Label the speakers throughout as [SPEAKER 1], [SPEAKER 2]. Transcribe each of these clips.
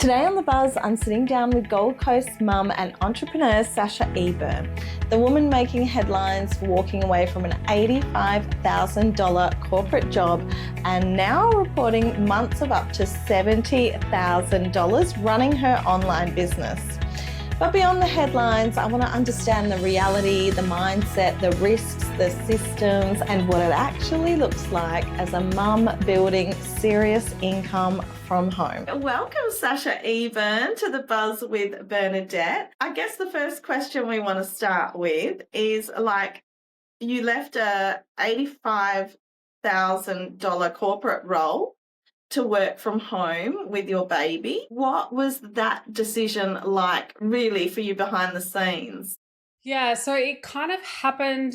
[SPEAKER 1] Today on The Buzz, I'm sitting down with Gold Coast mum and entrepreneur Sasha Eburne, the woman making headlines for walking away from an $85,000 corporate job and now reporting months of up to $70,000 running her online business. But beyond the headlines, I want to understand the reality, the mindset, the risks, the systems, and what it actually looks like as a mum building serious income from home. Welcome, Sasha Eburne, to The Buzz with Bernadette. I guess the first question we want to start with is you left a $85,000 corporate role to work from home with your baby. What was that decision like really for you behind the scenes?
[SPEAKER 2] Yeah, so it kind of happened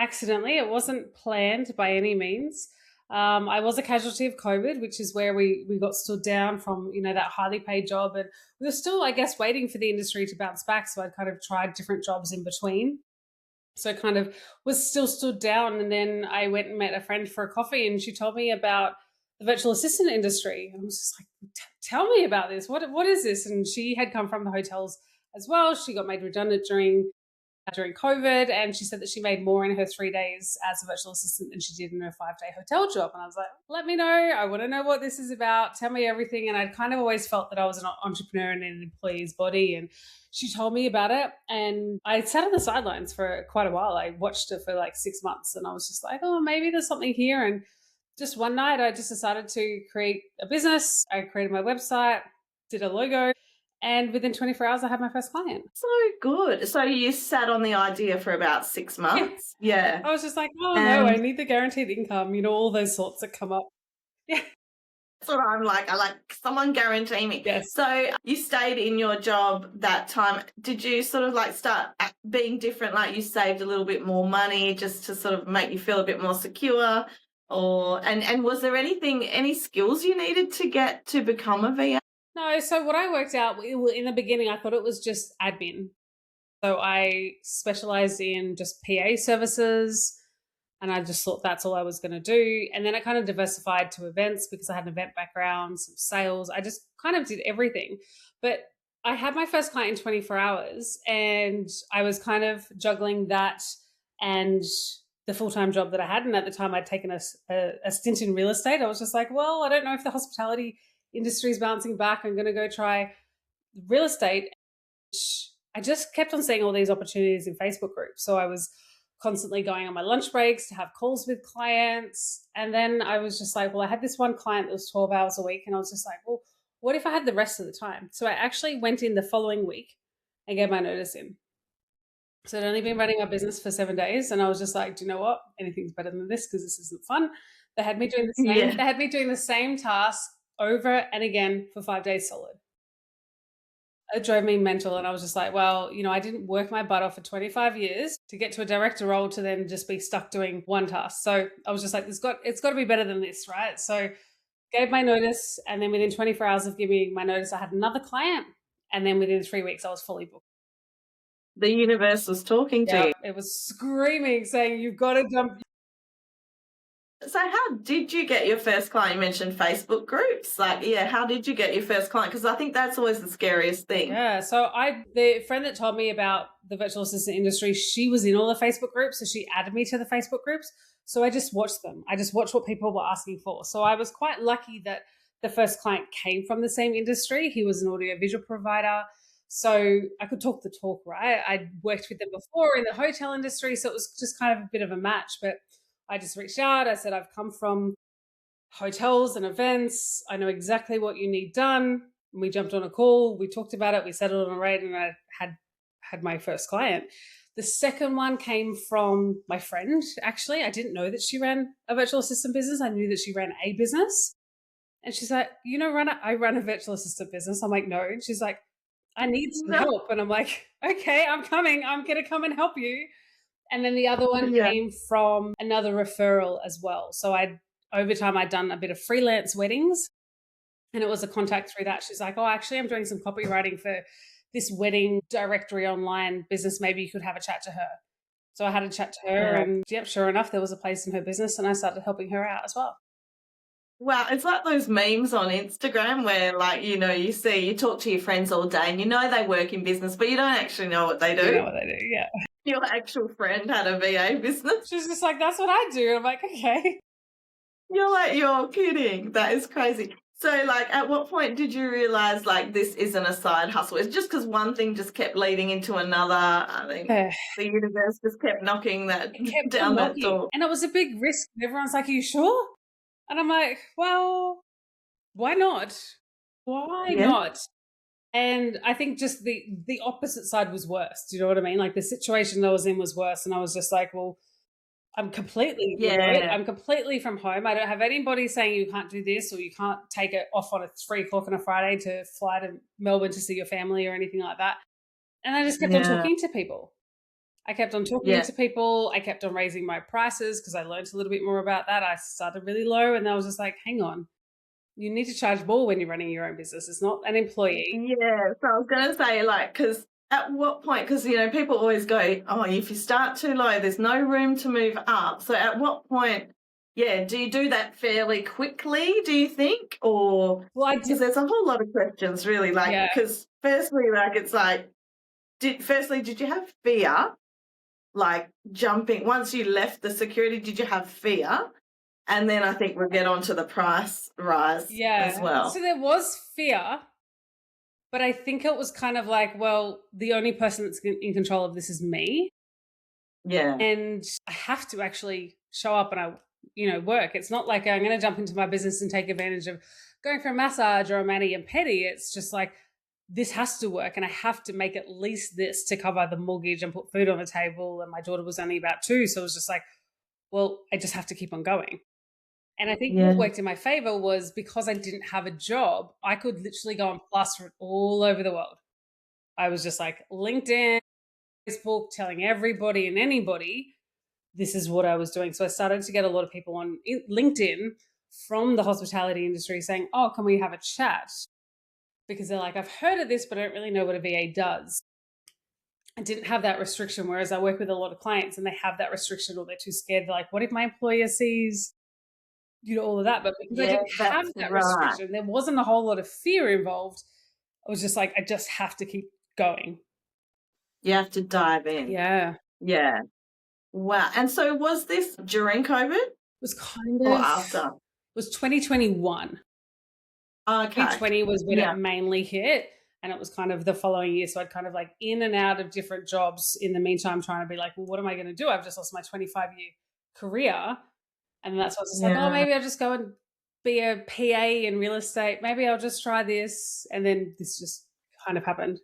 [SPEAKER 2] accidentally. It wasn't planned by any means. I was a casualty of COVID, which is where we got stood down from, that highly paid job. And we were still, I guess, waiting for the industry to bounce back. So I'd kind of tried different jobs in between. So kind of was still stood down. And then I went and met a friend for a coffee and she told me about the virtual assistant industry. I was just like, tell me about this. What is this? And she had come from the hotels as well. She got made redundant during COVID, and she said that she made more in her 3 days as a virtual assistant than she did in her 5-day hotel job. And I was like, let me know. I want to know what this is about. Tell me everything. And I'd kind of always felt that I was an entrepreneur in an employee's body. And she told me about it. And I sat on the sidelines for quite a while. I watched it for like 6 months and I was just like, oh, maybe there's something here. And just one night, I just decided to create a business. I created my website, did a logo, and within 24 hours, I had my first client.
[SPEAKER 1] So good. So you sat on the idea for about 6 months? Yeah.
[SPEAKER 2] I was just like, no, I need the guaranteed income, all those thoughts that come up. Yeah.
[SPEAKER 1] That's what I'm like. I like someone guarantee me.
[SPEAKER 2] Yes.
[SPEAKER 1] So you stayed in your job that time. Did you sort of start being different? Like you saved a little bit more money just to sort of make you feel a bit more secure? And was there any skills you needed to get to become a VA?
[SPEAKER 2] No, so what I worked out in the beginning, I thought it was just admin. So I specialized in just PA services and I just thought that's all I was going to do. And then I kind of diversified to events because I had an event background, some sales. I just kind of did everything. But I had my first client in 24 hours and I was kind of juggling that and the full-time job that I had. And at the time I'd taken a stint in real estate. I was just like, well, I don't know if the hospitality industry is bouncing back. I'm going to go try real estate. I just kept on seeing all these opportunities in Facebook groups. So I was constantly going on my lunch breaks to have calls with clients. And then I was just like, well, I had this one client that was 12 hours a week. And I was just like, well, what if I had the rest of the time? So I actually went in the following week and gave my notice in. So I'd only been running my business for 7 days. And I was just like, do you know what? Anything's better than this because this isn't fun. They had me doing the same. Yeah. They had me doing the same task over and again for 5 days solid. It drove me mental. And I was just like, well, I didn't work my butt off for 25 years to get to a director role to then just be stuck doing one task. So I was just like, it's got to be better than this, right? So gave my notice. And then within 24 hours of giving my notice, I had another client. And then within 3 weeks, I was fully booked.
[SPEAKER 1] The universe was talking to you.
[SPEAKER 2] It was screaming, saying, you've got to jump.
[SPEAKER 1] So how did you get your first client? You mentioned Facebook groups. How did you get your first client? Because I think that's always the scariest thing.
[SPEAKER 2] Yeah. So the friend that told me about the virtual assistant industry, she was in all the Facebook groups. So she added me to the Facebook groups. So I just watched them. I just watched what people were asking for. So I was quite lucky that the first client came from the same industry. He was an audiovisual provider. So I could talk the talk, right? I'd worked with them before in the hotel industry. So it was just kind of a bit of a match. But I just reached out. I said, I've come from hotels and events. I know exactly what you need done. And we jumped on a call. We talked about it. We settled on a rate and I had my first client. The second one came from my friend, actually. I didn't know that she ran a virtual assistant business. I knew that she ran a business. And she's like, I run a virtual assistant business. I'm like, no. And she's like, I need some help. And I'm like, okay, I'm coming. I'm going to come and help you. And then the other one came from another referral as well. So over time, I'd done a bit of freelance weddings and it was a contact through that. She's like, oh, actually, I'm doing some copywriting for this wedding directory online business. Maybe you could have a chat to her. So I had a chat to her and sure enough, there was a place in her business and I started helping her out as well.
[SPEAKER 1] Wow, it's like those memes on Instagram where, like, you talk to your friends all day and you know they work in business, but you don't actually know what they
[SPEAKER 2] You know
[SPEAKER 1] do.
[SPEAKER 2] what they do, yeah.
[SPEAKER 1] Your actual friend had a VA business.
[SPEAKER 2] She's just like, that's what I do. And I'm like, okay.
[SPEAKER 1] You're like, you're kidding. That is crazy. So, like, at what point did you realize, like, this isn't a side hustle? It's just because one thing just kept leading into another. I think
[SPEAKER 2] Yeah.
[SPEAKER 1] the universe just kept knocking that
[SPEAKER 2] It kept on
[SPEAKER 1] down that
[SPEAKER 2] knocking.
[SPEAKER 1] door.
[SPEAKER 2] And it was a big risk. Everyone's like, are you sure? And I'm like, well, why not? Why
[SPEAKER 1] Yeah.
[SPEAKER 2] not? And I think just the opposite side was worse. Do you know what I mean? Like the situation I was in was worse. And I was just like, well, I'm completely remote.
[SPEAKER 1] Yeah.
[SPEAKER 2] I'm completely from home. I don't have anybody saying you can't do this or you can't take it off on a 3 o'clock on a Friday to fly to Melbourne to see your family or anything like that. And I just kept on talking to people. I kept on talking to people. I kept on raising my prices because I learned a little bit more about that. I started really low and I was just like, hang on, you need to charge more when you're running your own business. It's not an employee.
[SPEAKER 1] Yeah. So I was going to say, like, because at what point, because, people always go, oh, if you start too low, there's no room to move up. So at what point, do you do that fairly quickly, do you think? Or, because there's a whole lot of questions, really, like, because firstly, like, it's like, did you have fear? Like jumping, once you left the security, did you have fear? And then I think we'll get on to the price rise as well.
[SPEAKER 2] So there was fear, but I think it was kind of like, well, the only person that's in control of this is me.
[SPEAKER 1] Yeah.
[SPEAKER 2] And I have to actually show up and work. It's not like I'm going to jump into my business and take advantage of going for a massage or a mani and pedi. It's just like, this has to work and I have to make at least this to cover the mortgage and put food on the table. And my daughter was only about 2. So it was just like, well, I just have to keep on going. And I think what worked in my favor was because I didn't have a job, I could literally go and plaster it all over the world. I was just like LinkedIn, Facebook, telling everybody and anybody, this is what I was doing. So I started to get a lot of people on LinkedIn from the hospitality industry saying, oh, can we have a chat? Because they're like, I've heard of this, but I don't really know what a VA does. I didn't have that restriction, whereas I work with a lot of clients and they have that restriction or they're too scared. They're like, what if my employer sees, all of that? But because I didn't have that restriction, there wasn't a whole lot of fear involved. I was just like, I just have to keep going.
[SPEAKER 1] You have to dive in.
[SPEAKER 2] Yeah.
[SPEAKER 1] Yeah. Wow. And so was this during COVID?
[SPEAKER 2] It was kind of.
[SPEAKER 1] Or after?
[SPEAKER 2] It was 2021.
[SPEAKER 1] Okay.
[SPEAKER 2] 2020 was when it mainly hit, and it was kind of the following year. So I'd kind of like in and out of different jobs in the meantime, trying to be like, well, what am I going to do? I've just lost my 25-year career. And that's what I was just like, oh, maybe I'll just go and be a PA in real estate. Maybe I'll just try this. And then this just kind of happened.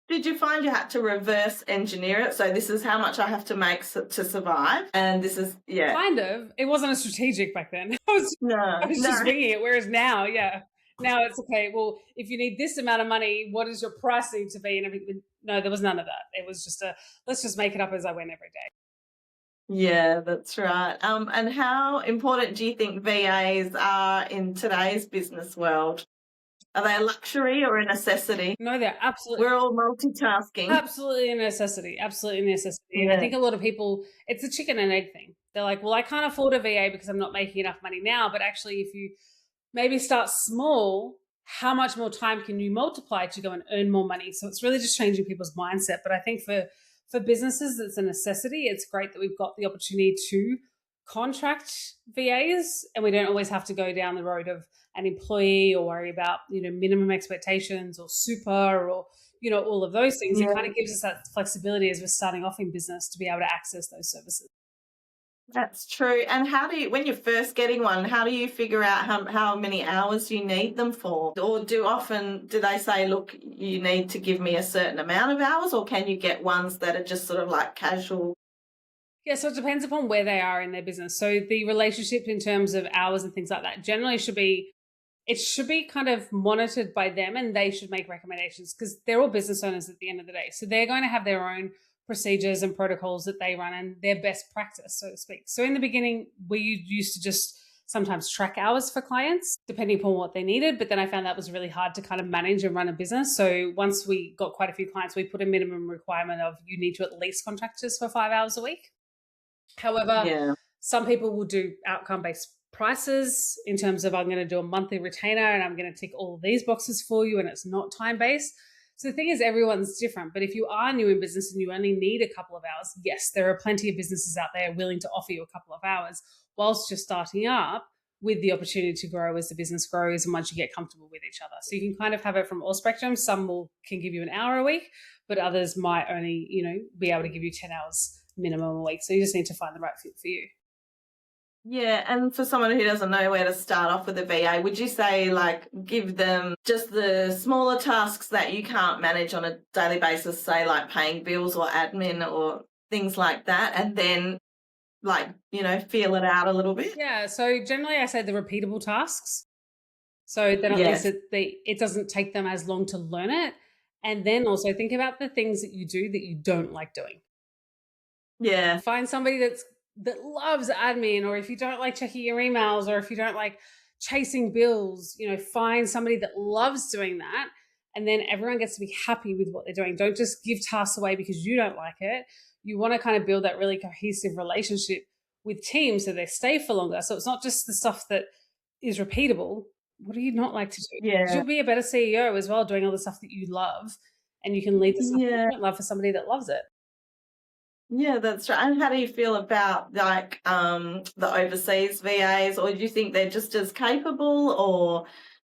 [SPEAKER 1] Did you find you had to reverse engineer it? So this is how much I have to make to survive. And this is,
[SPEAKER 2] Kind of. It wasn't a strategic back then. I was just winging it. Whereas now, now it's okay. Well, if you need this amount of money, what does your price need to be and everything? No, there was none of that. It was just let's just make it up as I went every day.
[SPEAKER 1] Yeah, that's right. And how important do you think VAs are in today's business world? Are they a luxury or a necessity?
[SPEAKER 2] No, they're absolutely.
[SPEAKER 1] We're all multitasking.
[SPEAKER 2] Absolutely a necessity. Absolutely a necessity. Yeah. And I think a lot of people, it's a chicken and egg thing. They're like, well, I can't afford a VA because I'm not making enough money now. But actually, if you maybe start small, how much more time can you multiply to go and earn more money? So it's really just changing people's mindset. But I think for businesses, it's a necessity. It's great that we've got the opportunity to contract VAs and we don't always have to go down the road of an employee or worry about, minimum expectations or super or, all of those things. It kind of gives us that flexibility as we're starting off in business to be able to access those services.
[SPEAKER 1] That's true. And when you're first getting one, how do you figure out how many hours you need them for? Or do they say, look, you need to give me a certain amount of hours, or can you get ones that are just sort of like casual?
[SPEAKER 2] Yeah, so it depends upon where they are in their business. So the relationship in terms of hours and things like that generally should be kind of monitored by them and they should make recommendations because they're all business owners at the end of the day. So they're going to have their own procedures and protocols that they run and their best practice, so to speak. So in the beginning, we used to just sometimes track hours for clients depending upon what they needed. But then I found that was really hard to kind of manage and run a business. So once we got quite a few clients, we put a minimum requirement of you need to at least contract us for 5 hours a week. However, some people will do outcome-based prices in terms of I'm going to do a monthly retainer and I'm going to tick all of these boxes for you, and it's not time-based. So the thing is, everyone's different. But if you are new in business and you only need a couple of hours, yes, there are plenty of businesses out there willing to offer you a couple of hours whilst you're starting up, with the opportunity to grow as the business grows and once you get comfortable with each other. So you can kind of have it from all spectrums. Some can give you an hour a week, but others might only, be able to give you 10 hours minimum a week. So you just need to find the right fit for you.
[SPEAKER 1] Yeah, and for someone who doesn't know where to start off with a VA, would you say like give them just the smaller tasks that you can't manage on a daily basis, say like paying bills or admin or things like that, and then feel it out a little bit?
[SPEAKER 2] Yeah. So generally I say the repeatable tasks. So then at least it doesn't take them as long to learn it. And then also think about the things that you do that you don't like doing.
[SPEAKER 1] Yeah.
[SPEAKER 2] Find somebody that loves admin, or if you don't like checking your emails, or if you don't like chasing bills, find somebody that loves doing that. And then everyone gets to be happy with what they're doing. Don't just give tasks away because you don't like it. You want to kind of build that really cohesive relationship with teams so they stay for longer. So it's not just the stuff that is repeatable. What do you not like to do?
[SPEAKER 1] Yeah.
[SPEAKER 2] You'll be a better CEO as well, doing all the stuff that you love, and you can leave the stuff that you don't love for somebody that loves it.
[SPEAKER 1] Yeah, that's right. And how do you feel about the overseas VAs, or do you think they're just as capable, or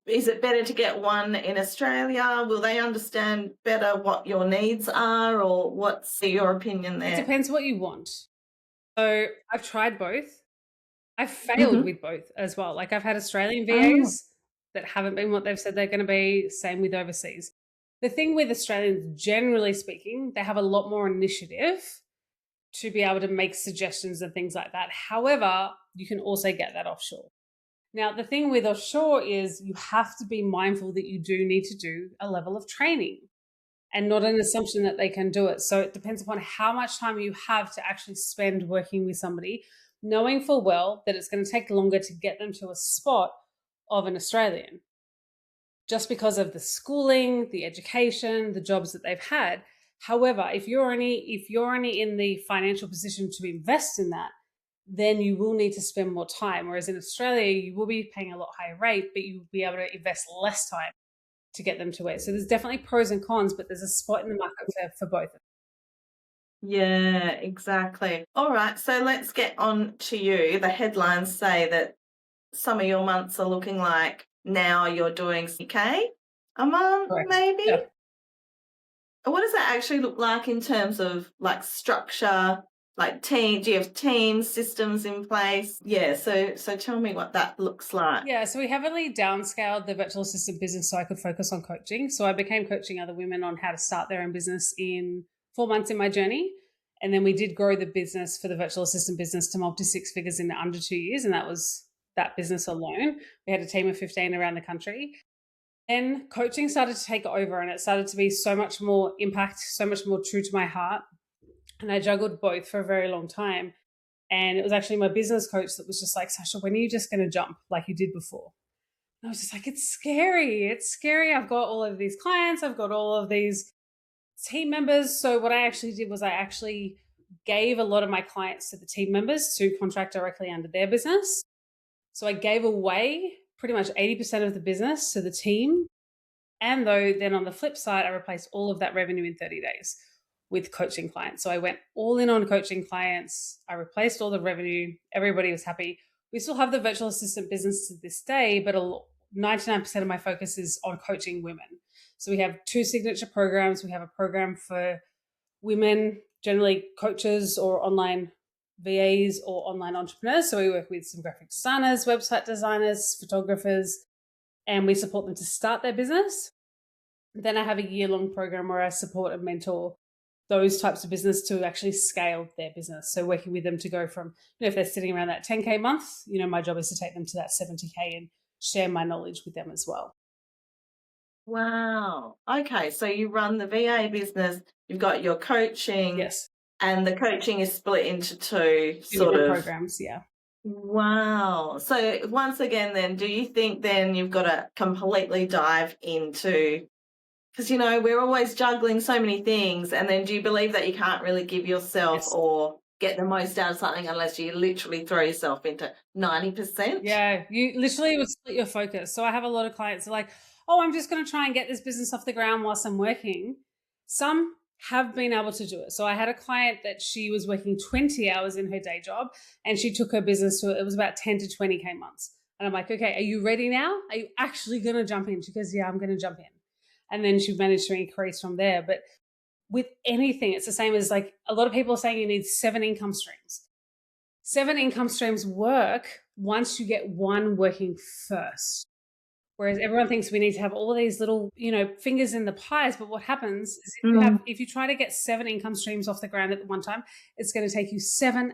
[SPEAKER 1] is it better to get one in Australia? Will they understand better what your needs are, or what's your opinion there?
[SPEAKER 2] It depends what you want. So I've tried both. I've failed with both as well. Like I've had Australian VAs that haven't been what they've said they're going to be. Same with overseas. The thing with Australians, generally speaking, they have a lot more initiative to be able to make suggestions and things like that. However, you can also get that offshore. Now, the thing with offshore is you have to be mindful that you do need to do a level of training and not an assumption that they can do it. So it depends upon how much time you have to actually spend working with somebody, knowing full well that it's going to take longer to get them to a spot of an Australian, just because of the schooling, the education, the jobs that they've had. However, if you're only in the financial position to invest in that, then you will need to spend more time. Whereas in Australia, you will be paying a lot higher rate, but you'll be able to invest less time to get them to it. So there's definitely pros and cons, but there's a spot in the market for both.
[SPEAKER 1] Yeah, exactly. All right, so let's get on to you. The headlines say that some of your months are looking like now you're doing CK a month,
[SPEAKER 2] Correct.
[SPEAKER 1] maybe?
[SPEAKER 2] Yeah.
[SPEAKER 1] What does that actually look like in terms of like structure, like team? Do you have teams, systems in place? Yeah, so tell me what that looks like.
[SPEAKER 2] Yeah, so we heavily downscaled the virtual assistant business so I could focus on coaching. So I became coaching other women on how to start their own business in 4 months in my journey. And then we did grow the business for the virtual assistant business to multi-six figures in under 2 years. And that was that business alone. We had a team of 15 around the country. Then coaching started to take over, and it started to be so much more impact, so much more true to my heart. And I juggled both for a very long time. And it was actually my business coach that was just like, Sasha, when are you just going to jump like you did before? And I was just like, it's scary. It's scary. I've got all of these clients. I've got all of these team members. So what I actually did was I actually gave a lot of my clients to the team members to contract directly under their business. So I gave away pretty much 80% of the business to the team. And then on the flip side, I replaced all of that revenue in 30 days with coaching clients. So I went all in on coaching clients. I replaced all the revenue. Everybody was happy. We still have the virtual assistant business to this day, but 99% of my focus is on coaching women. So we have 2 signature programs. We have a program for women, generally coaches or online VAs or online entrepreneurs. So we work with some graphic designers, website designers, photographers, and we support them to start their business. Then I have a year-long program where I support and mentor those types of business to actually scale their business. So working with them to go from, if they're sitting around that 10K month, my job is to take them to that 70K and share my knowledge with them as well.
[SPEAKER 1] Wow. Okay, so you run the VA business, you've got your coaching.
[SPEAKER 2] Yes.
[SPEAKER 1] And the coaching is split into 2
[SPEAKER 2] programs, yeah.
[SPEAKER 1] Wow. So once again then, do you think then you've got to completely dive into, because, we're always juggling so many things, and then do you believe that you can't really give yourself or get the most out of something unless you literally throw yourself into 90%.
[SPEAKER 2] Yeah, you literally would split your focus. So I have a lot of clients that are like, oh, I'm just going to try and get this business off the ground whilst I'm working. Some have been able to do it. So I had a client that she was working 20 hours in her day job and she took her business to, it was about 10 to 20K months. And I'm like, okay, are you ready now? Are you actually going to jump in? She goes, yeah, I'm going to jump in. And then she managed to increase from there. But with anything, it's the same as like a lot of people are saying you need 7 income streams. 7 income streams work once you get one working first. Whereas everyone thinks we need to have all these little, fingers in the pies. But what happens is if you try to get 7 income streams off the ground at one time, it's going to take you 7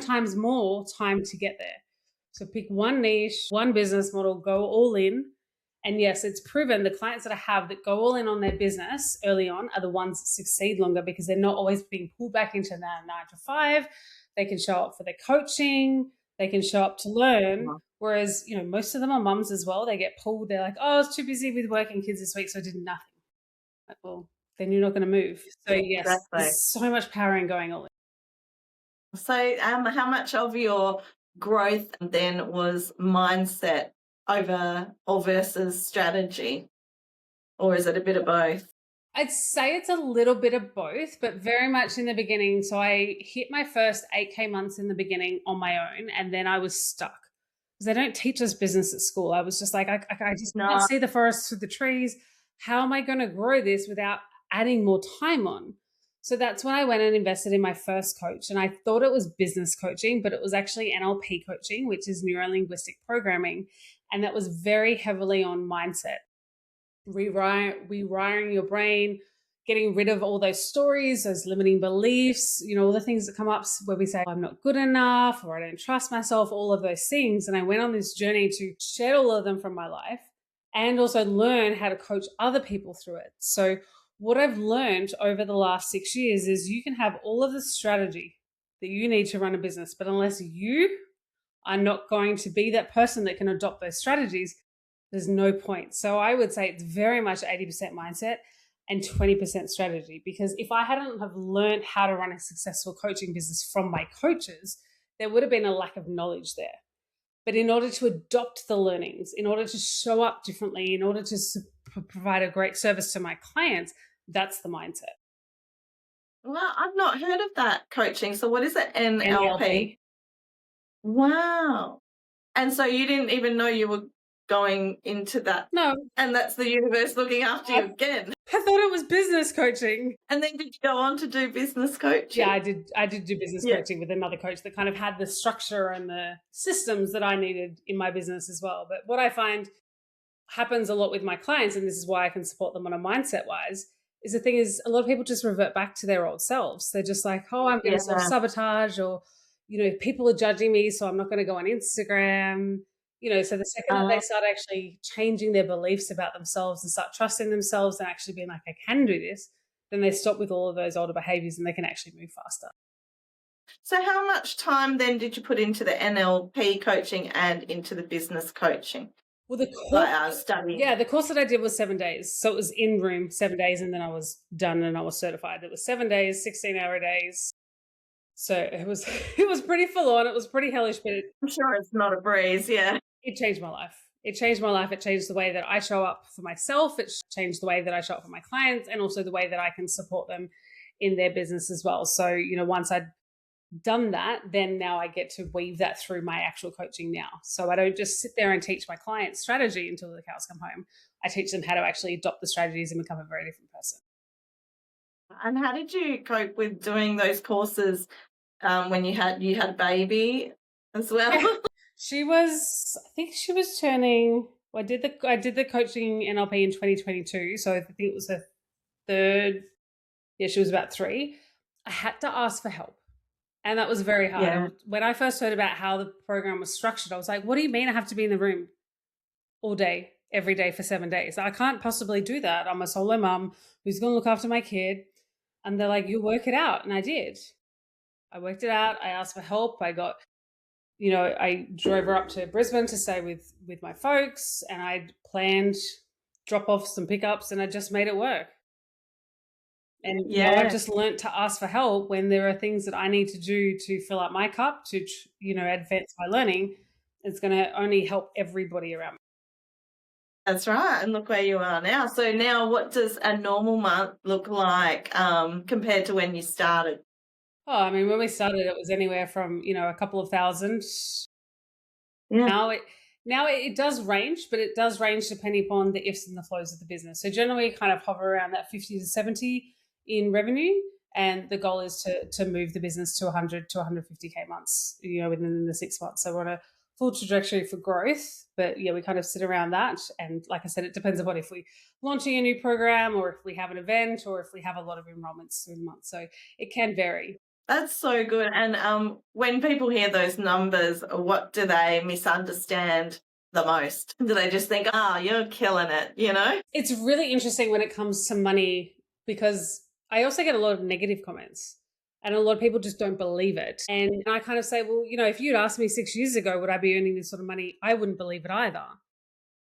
[SPEAKER 2] times more time to get there. So pick one niche, one business model, go all in. And yes, it's proven the clients that I have that go all in on their business early on are the ones that succeed longer because they're not always being pulled back into their 9 to 5. They can show up for their coaching. They can show up to learn. Whereas, most of them are mums as well. They get pulled. They're like, oh, I was too busy with work and kids this week, so I did nothing. Like, well, then you're not going to move. So yes, there's so much power in going all in.
[SPEAKER 1] So how much of your growth then was mindset versus strategy? Or is it a bit of both?
[SPEAKER 2] I'd say it's a little bit of both, but very much in the beginning. So I hit my first 8K months in the beginning on my own, and then I was stuck because they don't teach us business at school. I was just like, I just can't see the forest through the trees. How am I going to grow this without adding more time on? So that's when I went and invested in my first coach. And I thought it was business coaching, but it was actually NLP coaching, which is neuro-linguistic programming. And that was very heavily on mindset. Rewiring your brain, getting rid of all those stories, those limiting beliefs, all the things that come up where we say, I'm not good enough, or I don't trust myself, all of those things. And I went on this journey to shed all of them from my life and also learn how to coach other people through it. So what I've learned over the last 6 years is you can have all of the strategy that you need to run a business, but unless you are not going to be that person that can adopt those strategies, there's no point. So I would say it's very much 80% mindset and 20% strategy, because if I hadn't have learned how to run a successful coaching business from my coaches, there would have been a lack of knowledge there. But in order to adopt the learnings, in order to show up differently, in order to provide a great service to my clients, that's the mindset.
[SPEAKER 1] Well, I've not heard of that coaching. So what is it? NLP? Wow. And so you didn't even know you were going into that?
[SPEAKER 2] No.
[SPEAKER 1] And that's the universe looking after you again?
[SPEAKER 2] I thought it was business coaching.
[SPEAKER 1] And then did you go on to do business coaching?
[SPEAKER 2] Yeah, I did do business coaching with another coach that kind of had the structure and the systems that I needed in my business as well. But what I find happens a lot with my clients, and this is why I can support them on a mindset wise, is the thing is a lot of people just revert back to their old selves. They're just like, oh, I'm going to self-sabotage, or, people are judging me, so I'm not going to go on Instagram. So the second that they start actually changing their beliefs about themselves and start trusting themselves and actually being like, I can do this, then they stop with all of those older behaviors and they can actually move faster.
[SPEAKER 1] So how much time then did you put into the NLP coaching and into the business coaching?
[SPEAKER 2] Well, the course that I did was 7 days. So it was in room 7 days, and then I was done and I was certified. It was 7 days, 16-hour days. So it was pretty full on. It was pretty hellish, but
[SPEAKER 1] I'm sure it's not a breeze. Yeah.
[SPEAKER 2] It changed my life. It changed the way that I show up for myself. It changed the way that I show up for my clients, and also the way that I can support them in their business as well. So, once I'd done that, then now I get to weave that through my actual coaching now. So I don't just sit there and teach my clients strategy until the cows come home. I teach them how to actually adopt the strategies and become a very different person.
[SPEAKER 1] And how did you cope with doing those courses when you had a baby as well?
[SPEAKER 2] Yeah. I think she was turning, I did the coaching NLP in 2022. So I think it was her third. Yeah, she was about 3. I had to ask for help. And that was very hard. Yeah. When I first heard about how the program was structured, I was like, what do you mean I have to be in the room all day, every day for 7 days? I can't possibly do that. I'm a solo mum who's going to look after my kid. And they're like, you work it out. And I did. I worked it out. I asked for help. I got, I drove her up to Brisbane to stay with my folks, and I planned drop-offs and pickups, and I just made it work. And I've
[SPEAKER 1] Yeah,
[SPEAKER 2] just learnt to ask for help when there are things that I need to do to fill up my cup to, advance my learning. It's going to only help everybody around me.
[SPEAKER 1] that's right. And look where you are now. So now what does a normal month look like compared to when you started?
[SPEAKER 2] Oh, I mean, when we started, it was anywhere from, a couple of thousand.
[SPEAKER 1] Yeah.
[SPEAKER 2] Now it does range, but it does range depending upon the ifs and the flows of the business. So generally kind of hover around that 50 to 70 in revenue. And the goal is to move the business to 100 to 150K months, within the 6 months. So we're on a full trajectory for growth. But yeah, we kind of sit around that. And like I said, it depends upon if we're launching a new program or if we have an event or if we have a lot of enrollments through the month. So it can vary.
[SPEAKER 1] That's so good. And when people hear those numbers, what do they misunderstand the most? Do they just think, you're killing it,
[SPEAKER 2] It's really interesting when it comes to money because I also get a lot of negative comments and a lot of people just don't believe it. And I kind of say, well, if you'd asked me 6 years ago, would I be earning this sort of money? I wouldn't believe it either.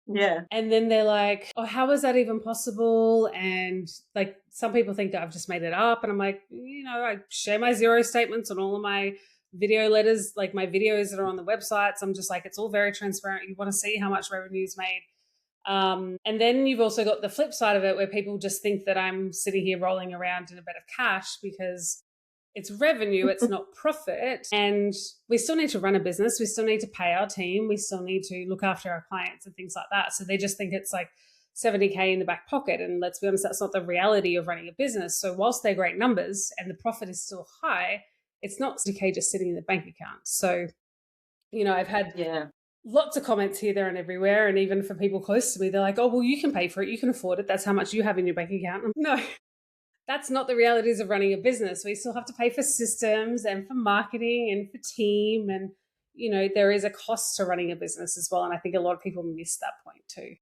[SPEAKER 1] Yeah.
[SPEAKER 2] And then they're like, oh, how is that even possible? And like some people think that I've just made it up. And I'm like, I share my zero statements on all of my video letters, like my videos that are on the websites. I'm just like, it's all very transparent. You want to see how much revenue is made. And then you've also got the flip side of it where people just think that I'm sitting here rolling around in a bed of cash because it's revenue, it's not profit. And we still need to run a business. We still need to pay our team. We still need to look after our clients and things like that. So they just think it's like 70K in the back pocket. And let's be honest, that's not the reality of running a business. So whilst they're great numbers and the profit is still high, it's not 70K just sitting in the bank account. So, I've had lots of comments here, there, and everywhere. And even for people close to me, they're like, oh, well, you can pay for it. You can afford it. That's how much you have in your bank account. No, that's not the realities of running a business. We still have to pay for systems and for marketing and for team. And, there is a cost to running a business as well. And I think a lot of people miss that point too.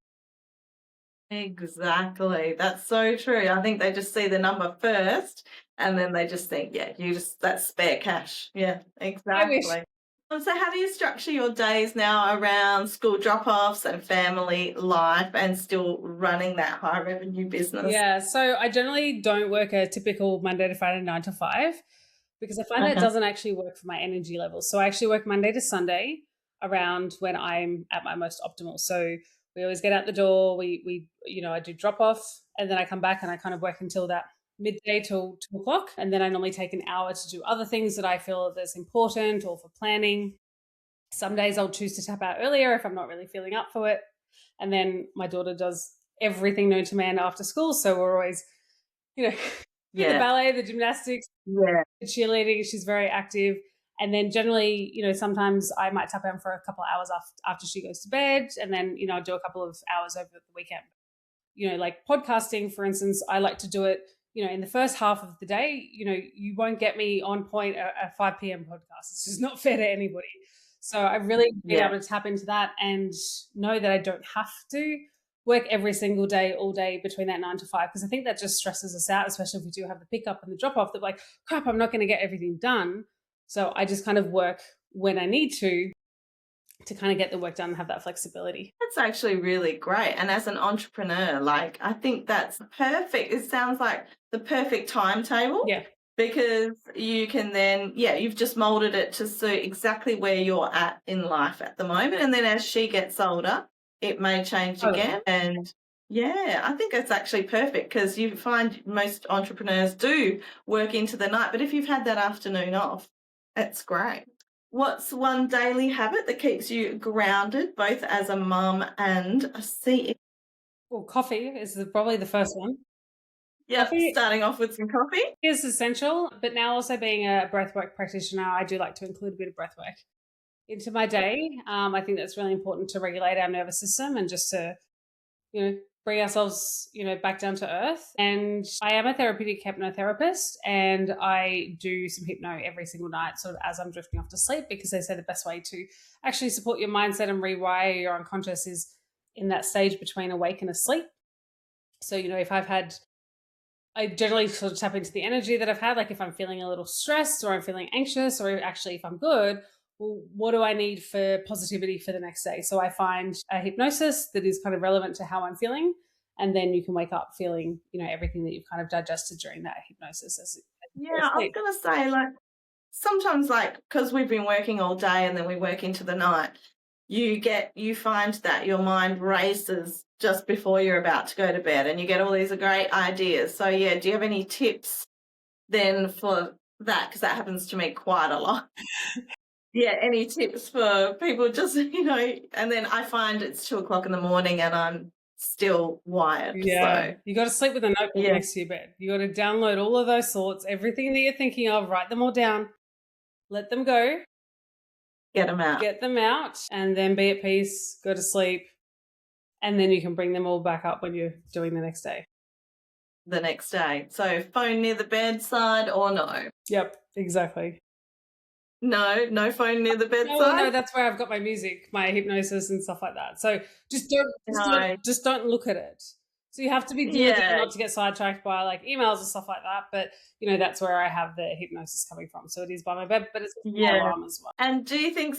[SPEAKER 1] Exactly. That's so true. I think they just see the number first and then they just think, that's spare cash. Yeah, exactly. So how do you structure your days now around school drop-offs and family life and still running that high revenue business?
[SPEAKER 2] Yeah, so I generally don't work a typical Monday to Friday 9 to 5 because I find that doesn't actually work for my energy levels. So I actually work Monday to Sunday around when I'm at my most optimal. So we always get out the door, we I do drop off and then I come back and I kind of work until that midday till 2 o'clock. And then I normally take an hour to do other things that I feel that's important or for planning. Some days I'll choose to tap out earlier if I'm not really feeling up for it. And then my daughter does everything known to man after school. So we're always, the ballet, the gymnastics, the cheerleading. She's very active. And then generally, sometimes I might tap in for a couple of hours after she goes to bed. And then, I do a couple of hours over the weekend. Like podcasting, for instance, I like to do it, in the first half of the day. You won't get me on point at 5 p.m. podcast. It's just not fair to anybody. So I really been able to tap into that and know that I don't have to work every single day, all day between that 9 to 5, because I think that just stresses us out, especially if we do have the pickup and the drop off that like, crap, I'm not going to get everything done. So I just kind of work when I need to kind of get the work done and have that flexibility.
[SPEAKER 1] That's actually really great. And as an entrepreneur, I think that's perfect. It sounds like the perfect timetable.
[SPEAKER 2] Yeah.
[SPEAKER 1] Because you can then, you've just molded it to suit exactly where you're at in life at the moment. And then as she gets older, it may change again. And I think it's actually perfect because you find most entrepreneurs do work into the night. But if you've had that afternoon off, that's great. What's one daily habit that keeps you grounded, both as a mum and a CEO?
[SPEAKER 2] Well, coffee is probably the first one.
[SPEAKER 1] Yeah, starting off with some coffee
[SPEAKER 2] is essential, but now also being a breathwork practitioner, I do like to include a bit of breathwork into my day. I think that's really important to regulate our nervous system and just to, bring ourselves, back down to earth. And I am a therapeutic hypnotherapist and I do some hypno every single night, sort of as I'm drifting off to sleep, because they say the best way to actually support your mindset and rewire your unconscious is in that stage between awake and asleep. So, if I generally sort of tap into the energy that I've had, like if I'm feeling a little stressed or I'm feeling anxious, or actually if I'm good, well, what do I need for positivity for the next day? So I find a hypnosis that is kind of relevant to how I'm feeling. And then you can wake up feeling, everything that you've kind of digested during that hypnosis as you
[SPEAKER 1] Yeah, I was
[SPEAKER 2] sleep.
[SPEAKER 1] going to say, like, sometimes, like, because we've been working all day and then we work into the night, you find that your mind races just before you're about to go to bed and you get all these great ideas. So, yeah, do you have any tips then for that? Because that happens to me quite a lot. Yeah, any tips for people just, and then I find it's 2:00 in the morning and I'm still wired.
[SPEAKER 2] Yeah,
[SPEAKER 1] So,
[SPEAKER 2] you got to sleep with a notebook
[SPEAKER 1] yeah,
[SPEAKER 2] next to your bed. You got to download all of those thoughts, everything that you're thinking of, write them all down, let them go,
[SPEAKER 1] get them out
[SPEAKER 2] get them out, and then be at peace, go to sleep, and then you can bring them all back up when you're doing the next day.
[SPEAKER 1] the next day. So, phone near the bedside or no?
[SPEAKER 2] Yep, exactly.
[SPEAKER 1] No phone near the bedside?
[SPEAKER 2] No, that's where I've got my music, my hypnosis and stuff like that. So just don't look at it. So you have to be diligent not to get sidetracked by like emails and stuff like that. But that's where I have the hypnosis coming from. So it is by my bed, but it's my alarm as well.
[SPEAKER 1] And do you think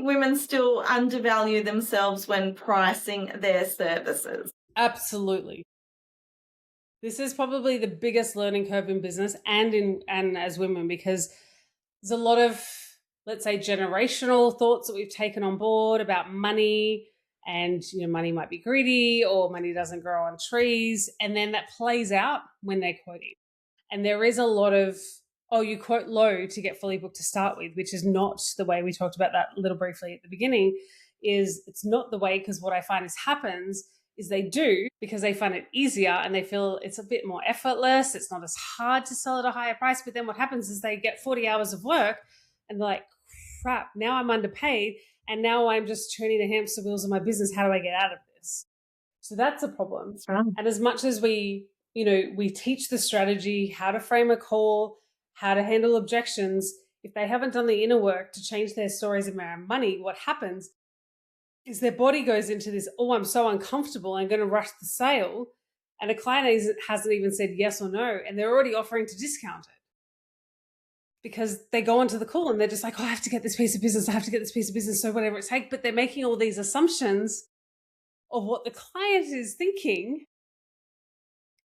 [SPEAKER 1] women still undervalue themselves when pricing their services?
[SPEAKER 2] Absolutely. This is probably the biggest learning curve in business and as women, because there's a lot of, let's say, generational thoughts that we've taken on board about money, and money might be greedy or money doesn't grow on trees, and then that plays out when they're quoting. And there is a lot of, you quote low to get fully booked to start with, which is not the way. We talked about that a little briefly at the beginning. It's not the way, because what I find happens is they do because they find it easier and they feel it's a bit more effortless. It's not as hard to sell at a higher price. But then what happens is they get 40 hours of work and they're like, crap, now I'm underpaid and now I'm just turning the hamster wheels of my business. How do I get out of this? So that's a problem.
[SPEAKER 1] That's right.
[SPEAKER 2] And as much as we teach the strategy, how to frame a call, how to handle objections, if they haven't done the inner work to change their stories around money, what happens is their body goes into this, I'm so uncomfortable, I'm going to rush the sale. And a client hasn't even said yes or no, and they're already offering to discount it. Because they go onto the call and they're just like, I have to get this piece of business, I have to get this piece of business, so whatever it takes. But they're making all these assumptions of what the client is thinking,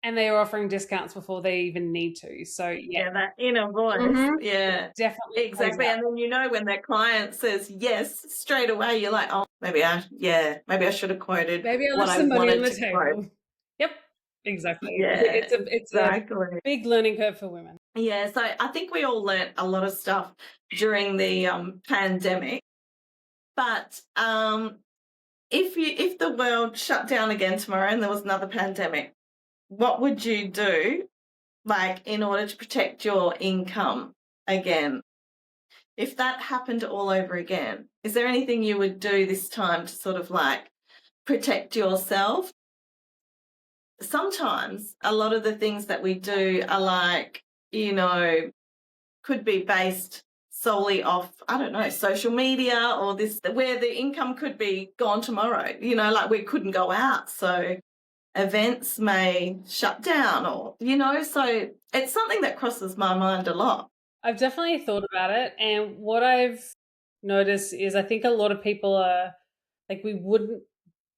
[SPEAKER 2] and they are offering discounts before they even need to. So
[SPEAKER 1] yeah, that inner voice.
[SPEAKER 2] Mm-hmm.
[SPEAKER 1] Yeah,
[SPEAKER 2] definitely,
[SPEAKER 1] exactly. And then when that client says yes straight away, you're like, oh, maybe I should have quoted.
[SPEAKER 2] Maybe I left some money on the table. Yep, exactly. Yeah, it's exactly a big learning curve for women.
[SPEAKER 1] Yeah, so I think we all learnt a lot of stuff during the pandemic. But if the world shut down again tomorrow and there was another pandemic, what would you do, like, in order to protect your income again? If that happened all over again, is there anything you would do this time to sort of like protect yourself? Sometimes a lot of the things that we do are like, could be based solely off, I don't know, social media or this, where the income could be gone tomorrow, like we couldn't go out. So events may shut down or, so it's something that crosses my mind a lot.
[SPEAKER 2] I've definitely thought about it. And what I've noticed is I think a lot of people are like, we wouldn't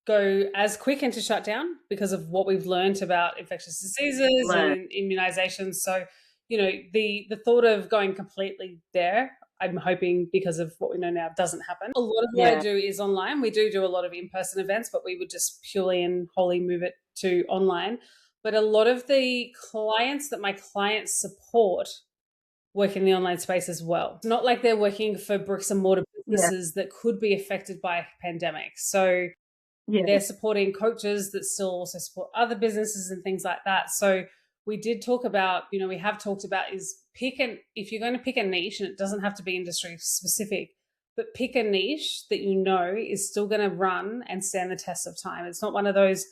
[SPEAKER 2] go as quick into shutdown because of what we've learned about infectious diseases and immunizations. So, the thought of going completely there, I'm hoping, because of what we know now, doesn't happen. A lot of what I do is online. We do a lot of in-person events, but we would just purely and wholly move it to online. But a lot of the clients that my clients support work in the online space as well. It's not like they're working for bricks and mortar businesses that could be affected by a pandemic. So they're supporting coaches that still also support other businesses and things like that. So we did talk about, we have talked about is if you're going to pick a niche, and it doesn't have to be industry specific, but pick a niche that is still going to run and stand the test of time. It's not one of those,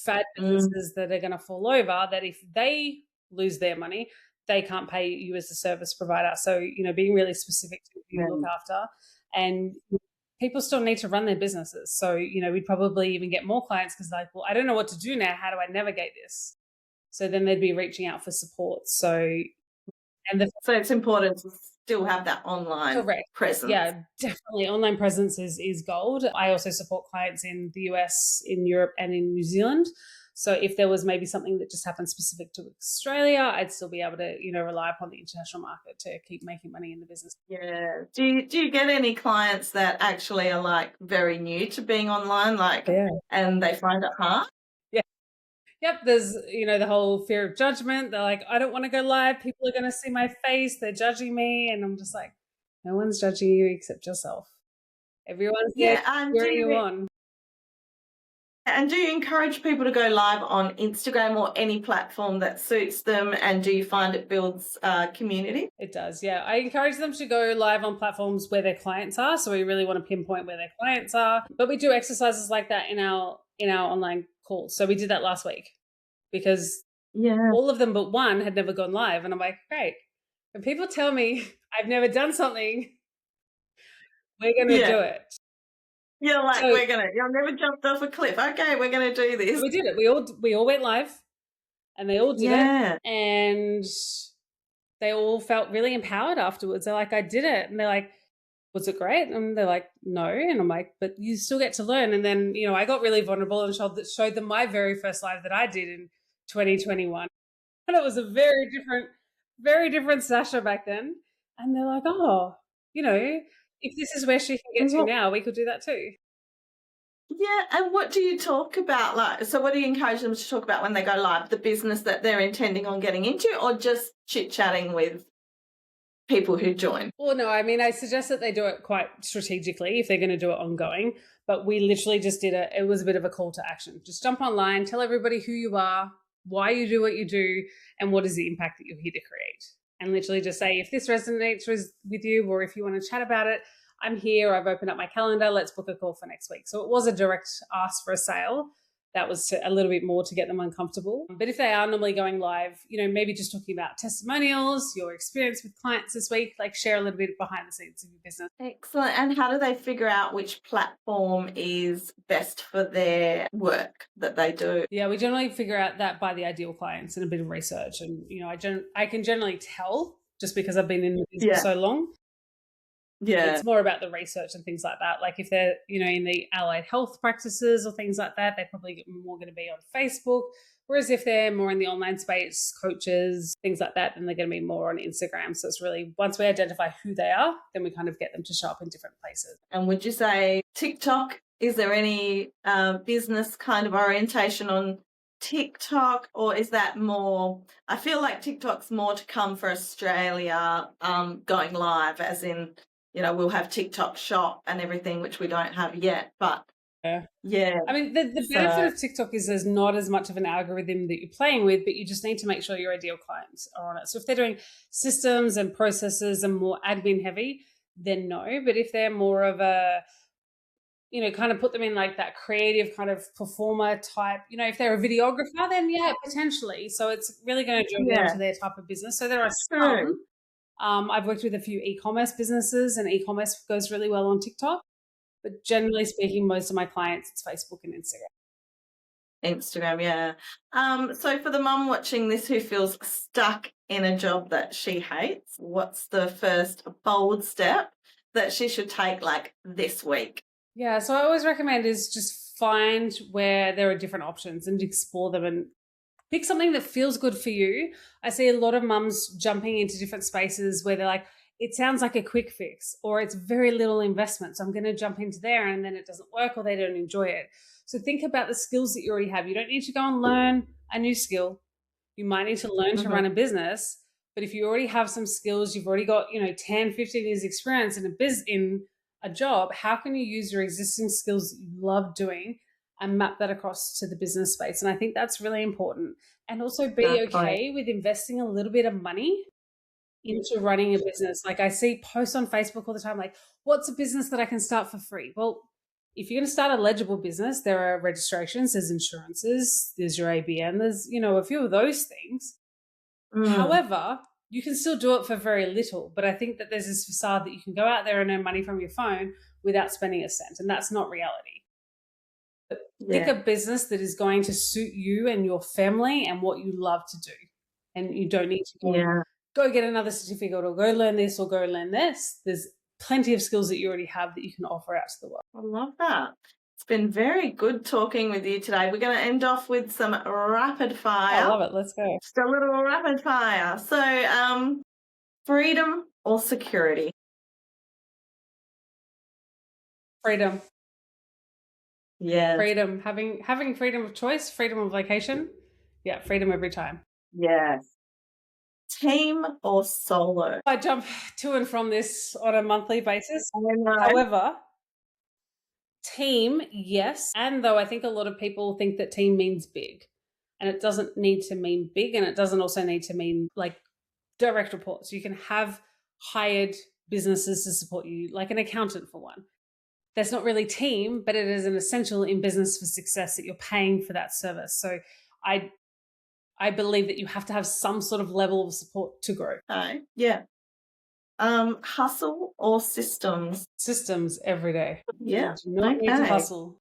[SPEAKER 2] fad businesses that are going to fall over, that if they lose their money, they can't pay you as a service provider. So, being really specific to who you look after. And people still need to run their businesses. So, we'd probably even get more clients because like, well, I don't know what to do now. How do I navigate this? So then they'd be reaching out for support. So it's important
[SPEAKER 1] still have that online
[SPEAKER 2] Correct.
[SPEAKER 1] presence.
[SPEAKER 2] Yeah, definitely. Online presence is gold. I also support clients in the US, in Europe, and in New Zealand. So if there was maybe something that just happened specific to Australia, I'd still be able to, rely upon the international market to keep making money in the business.
[SPEAKER 1] Yeah. Do you get any clients that actually are like very new to being online, like,
[SPEAKER 2] Yeah.
[SPEAKER 1] and they find it hard?
[SPEAKER 2] Yeah. Yep. There's, the whole fear of judgment. They're like, I don't want to go live. People are going to see my face. They're judging me. And I'm just like, no one's judging you except yourself. Everyone's there
[SPEAKER 1] Yeah,
[SPEAKER 2] cheering you on.
[SPEAKER 1] and do you encourage people to go live on Instagram or any platform that suits them? And do you find it builds community?
[SPEAKER 2] It does, yeah. I encourage them to go live on platforms where their clients are. So we really want to pinpoint where their clients are. But we do exercises like that in our online calls. So we did that last week because all of them but one had never gone live. And I'm like, great. When people tell me I've never done something, we're going to do it.
[SPEAKER 1] You're like, I've never jumped off a cliff. Okay, we're going to do this.
[SPEAKER 2] We did it. We all went live and they all did it. And they all felt really empowered afterwards. They're like, I did it. And they're like, was it great? And they're like, no. And I'm like, but you still get to learn. And then, I got really vulnerable and showed them my very first live that I did in 2021. And it was a very different Sasha back then. And they're like, oh, if this is where she can get to now, we could do that too.
[SPEAKER 1] Yeah, and what do you talk about? Like, so what do you encourage them to talk about when they go live? The business that they're intending on getting into, or just chit-chatting with people who join?
[SPEAKER 2] Well, no, I mean, I suggest that they do it quite strategically if they're going to do it ongoing. But we literally just it was a bit of a call to action. Just jump online, tell everybody who you are, why you do what you do, and what is the impact that you're here to create. And literally just say, if this resonates with you, or if you want to chat about it, I'm here. I've opened up my calendar. Let's book a call for next week. So it was a direct ask for a sale. That was a little bit more to get them uncomfortable. But if they are normally going live, maybe just talking about testimonials, your experience with clients this week, like share a little bit behind the scenes of your business.
[SPEAKER 1] Excellent. And how do they figure out which platform is best for their work that they do?
[SPEAKER 2] Yeah, we generally figure out that by the ideal clients and a bit of research. And, I can generally tell just because I've been in the business so long. Yeah. It's more about the research and things like that. Like if they're, in the allied health practices or things like that, they're probably more going to be on Facebook. Whereas if they're more in the online space, coaches, things like that, then they're going to be more on Instagram. So it's really, once we identify who they are, then we kind of get them to show up in different places.
[SPEAKER 1] And would you say TikTok, is there any business kind of orientation on TikTok, or is that more, I feel like TikTok's more to come for Australia going live, as in, we'll have TikTok shop and everything, which we don't have yet, but yeah.
[SPEAKER 2] I mean, the benefit of TikTok is there's not as much of an algorithm that you're playing with, but you just need to make sure your ideal clients are on it. So if they're doing systems and processes and more admin heavy, then no. But if they're more of a, kind of put them in like that creative kind of performer type, if they're a videographer, then yeah, potentially. So it's really going to drill down to their type of business. So there are some. I've worked with a few e-commerce businesses, and e-commerce goes really well on TikTok. But generally speaking, most of my clients, it's Facebook and Instagram.
[SPEAKER 1] Yeah. So for the mum watching this who feels stuck in a job that she hates, what's the first bold step that she should take like this week?
[SPEAKER 2] Yeah, so I always recommend is just find where there are different options and explore them and pick something that feels good for you. I see a lot of mums jumping into different spaces where they're like, it sounds like a quick fix, or it's very little investment, so I'm going to jump into there, and then it doesn't work or they don't enjoy it. So think about the skills that you already have. You don't need to go and learn a new skill. You might need to learn to run a business, but if you already have some skills, you've already got 10, 15 years experience in a job, how can you use your existing skills that you love doing and map that across to the business space? And I think that's really important. And also be okay with investing a little bit of money into running a business. Like I see posts on Facebook all the time, like, what's a business that I can start for free? Well, if you're going to start a legible business, there are registrations, there's insurances, there's your ABN, there's, a few of those things. However, you can still do it for very little. But I think that there's this facade that you can go out there and earn money from your phone without spending a cent. And that's not reality. But pick a business that is going to suit you and your family and what you love to do. And you don't need to go go get another certificate or go learn this or go learn this. There's plenty of skills that you already have that you can offer out to the world.
[SPEAKER 1] I love that. It's been very good talking with you today. We're going to end off with some rapid fire.
[SPEAKER 2] I love it. Let's go.
[SPEAKER 1] Just a little rapid fire. So, freedom or security?
[SPEAKER 2] Freedom.
[SPEAKER 1] Yeah.
[SPEAKER 2] Freedom. Having freedom of choice, freedom of location. Yeah, freedom every time.
[SPEAKER 1] Yes. Team or solo?
[SPEAKER 2] I jump to and from this on a monthly basis.
[SPEAKER 1] I know.
[SPEAKER 2] However, team, yes. And though I think a lot of people think that team means big, and it doesn't need to mean big, and it doesn't also need to mean like direct reports. You can have hired businesses to support you, like an accountant for one. That's not really team, but it is an essential in business for success that you're paying for that service. So I believe that you have to have some sort of level of support to grow.
[SPEAKER 1] Okay. Yeah. Hustle or systems?
[SPEAKER 2] Systems every day.
[SPEAKER 1] Yeah.
[SPEAKER 2] Do not need to hustle.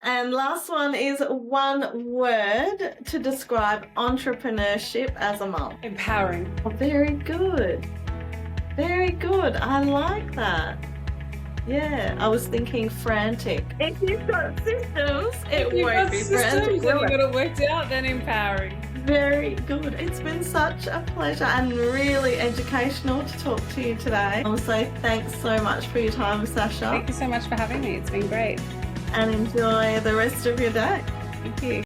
[SPEAKER 1] And last one is one word to describe entrepreneurship as a mum.
[SPEAKER 2] Empowering.
[SPEAKER 1] Oh, very good. Very good. I like that. Yeah, I was thinking frantic. If you've got systems, it won't be frantic.
[SPEAKER 2] If you've got it worked out, then empowering.
[SPEAKER 1] Very good. It's been such a pleasure and really educational to talk to you today. So thanks so much for your time, Sasha.
[SPEAKER 2] Thank you so much for having me. It's been great.
[SPEAKER 1] And enjoy the rest of your day.
[SPEAKER 2] Thank you.